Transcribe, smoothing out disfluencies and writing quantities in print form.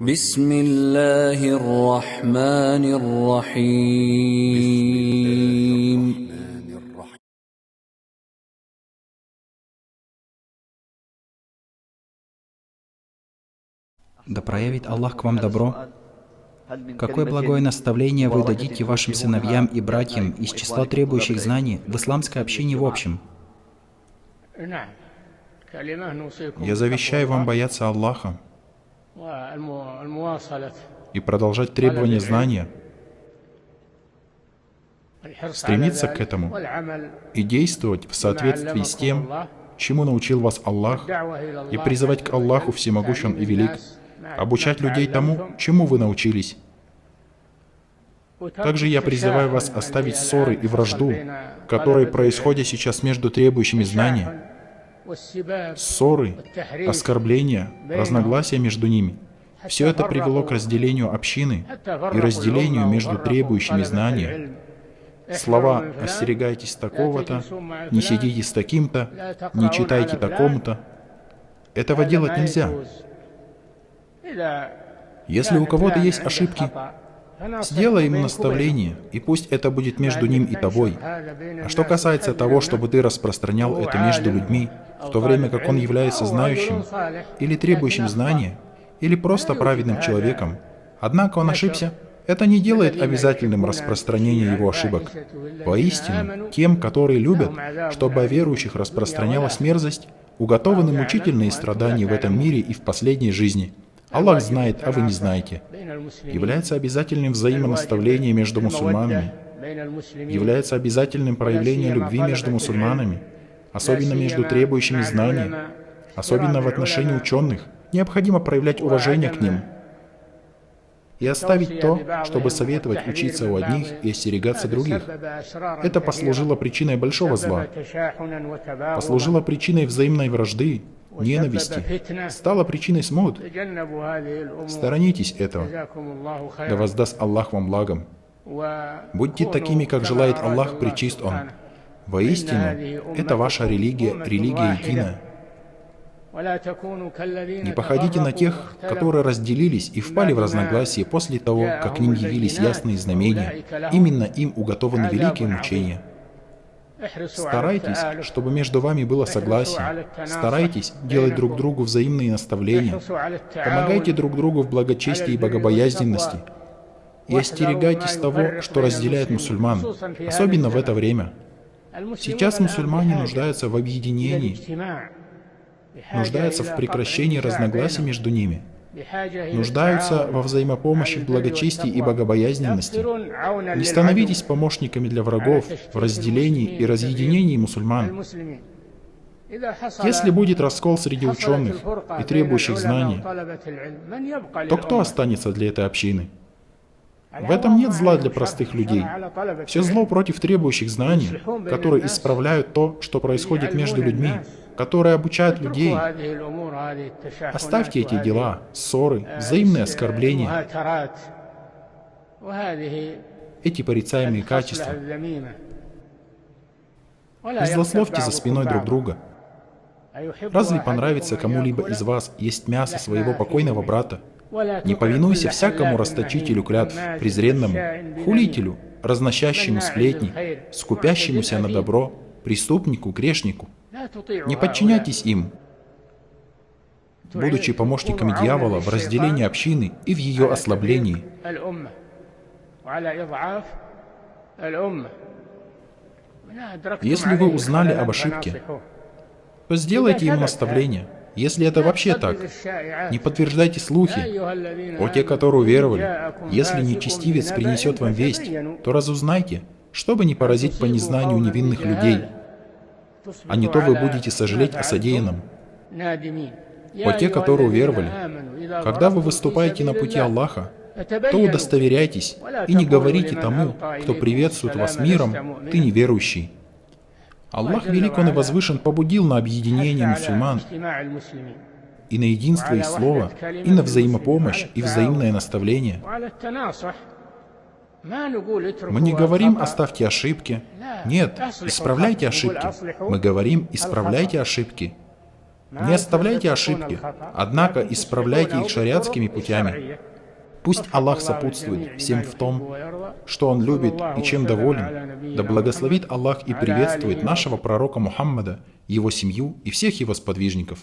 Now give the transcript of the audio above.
بسم الله الرحمن الرحيم. Да проявит Аллах к вам добро. Какое благое наставление вы дадите вашим сыновьям и братьям из числа требующих знаний в исламское общение в общем? Я завещаю вам бояться Аллаха и продолжать требования знания, стремиться к этому и действовать в соответствии с тем, чему научил вас Аллах, и призывать к Аллаху всемогущ Он и велик, обучать людей тому, чему вы научились. Также я призываю вас оставить ссоры и вражду, которые происходят сейчас между требующими знания. Ссоры, оскорбления, разногласия между ними. Все это привело к разделению общины и разделению между требующими знания. Слова «остерегайтесь такого-то», «не сидите с таким-то», «не читайте такому-то». Этого делать нельзя. Если у кого-то есть ошибки, сделай ему наставление, и пусть это будет между ним и тобой. А что касается того, чтобы ты распространял это между людьми, в то время как он является знающим, или требующим знания, или просто праведным человеком, однако он ошибся, это не делает обязательным распространение его ошибок. Воистину, тем, которые любят, чтобы о верующих распространялась мерзость, уготованы мучительные страдания в этом мире и в последней жизни. Аллах знает, а вы не знаете. Является обязательным взаимонаставление между мусульманами. Является обязательным проявление любви между мусульманами, особенно между требующими знаний, особенно в отношении ученых. Необходимо проявлять уважение к ним и оставить то, чтобы советовать учиться у одних и остерегаться других. Это послужило причиной большого зла, послужило причиной взаимной вражды, ненависти, стало причиной смут. Сторонитесь этого. Да воздаст Аллах вам благом. Будьте такими, как желает Аллах, пречист Он. Воистину, это ваша религия, религия единая. Не походите на тех, которые разделились и впали в разногласия после того, как к ним явились ясные знамения. Именно им уготованы великие мучения. Старайтесь, чтобы между вами было согласие. Старайтесь делать друг другу взаимные наставления. Помогайте друг другу в благочестии и богобоязненности. И остерегайтесь того, что разделяет мусульман, особенно в это время. Сейчас мусульмане нуждаются в объединении, нуждаются в прекращении разногласий между ними, нуждаются во взаимопомощи в благочестии и богобоязненности. Не становитесь помощниками для врагов в разделении и разъединении мусульман. Если будет раскол среди ученых и требующих знаний, то кто останется для этой общины? В этом нет зла для простых людей. Все зло против требующих знаний, которые исправляют то, что происходит между людьми, которые обучают людей. Оставьте эти дела, ссоры, взаимные оскорбления, эти порицаемые качества. Не злословьте за спиной друг друга. Разве понравится кому-либо из вас есть мясо своего покойного брата? Не повинуйся всякому расточителю клятв, презренному, хулителю, разносящему сплетни, скупящемуся на добро, преступнику, грешнику. Не подчиняйтесь им, будучи помощниками дьявола в разделении общины и в ее ослаблении. Если вы узнали об ошибке, то сделайте им наставление. Если это вообще так, не подтверждайте слухи. О те, которые уверовали, если нечестивец принесет вам весть, то разузнайте, чтобы не поразить по незнанию невинных людей, а не то вы будете сожалеть о содеянном. О те, которые уверовали, когда вы выступаете на пути Аллаха, то удостоверяйтесь и не говорите тому, кто приветствует вас миром, ты неверующий. Аллах велик, Он и возвышен, побудил на объединение мусульман и на единство и слово, и на взаимопомощь и взаимное наставление. Мы не говорим «оставьте ошибки». Нет, исправляйте ошибки. Мы говорим «исправляйте ошибки». Не оставляйте ошибки, однако исправляйте их шариатскими путями. Пусть Аллах сопутствует всем в том, что Он любит и чем доволен. Да благословит Аллах и приветствует нашего пророка Мухаммада, его семью и всех его сподвижников.